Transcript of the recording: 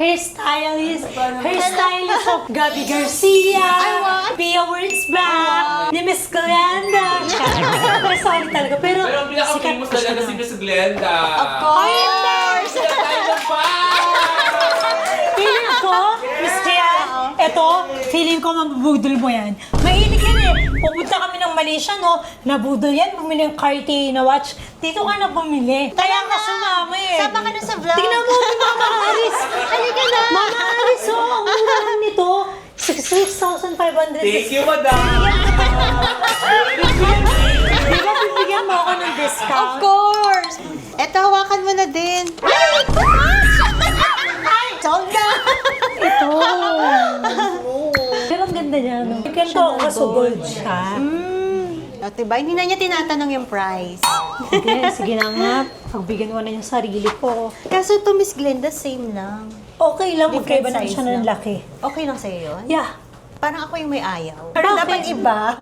hairstylist of Gabby Garcia, Pia Wurtzbach, ni Miss Glenda. Sorry talaga, pero Pero ang pinaka-famous talaga si Miss Glenda. Of course! Feeling ko, Miss Tia, eto, feeling ko mabubudol mo yan. Mahilig yan eh. Pupunta kami ng Malaysia, no? Nabudol yan, bumili ng Cartier na watch. Dito ka na bumili. Kaya ka sumama eh. Sama ka na sa vlog. Tingnan mo, Mama Aris. Halika na. Mama Aris, oh, ang mura lang nito. 6,500. Thank you, madam! Di ba bibigyan mo ako ng discount? Of course! Eto, hawakan mo na din. Sold na! Ito. Pero ang ganda niya, no? Ganito ako kaso gold siya. O, diba? Hindi na niya tinatanong yung price. Sige na nga. Pagbigyan mo na yung sarili ko. Kaso to Miss Glenda, same lang. Okay lang, Different magkaiba lang size siya ng lang. laki. Okay lang sa'yo yun? Yeah. Parang ako yung may ayaw. Bakit? Dapat iba.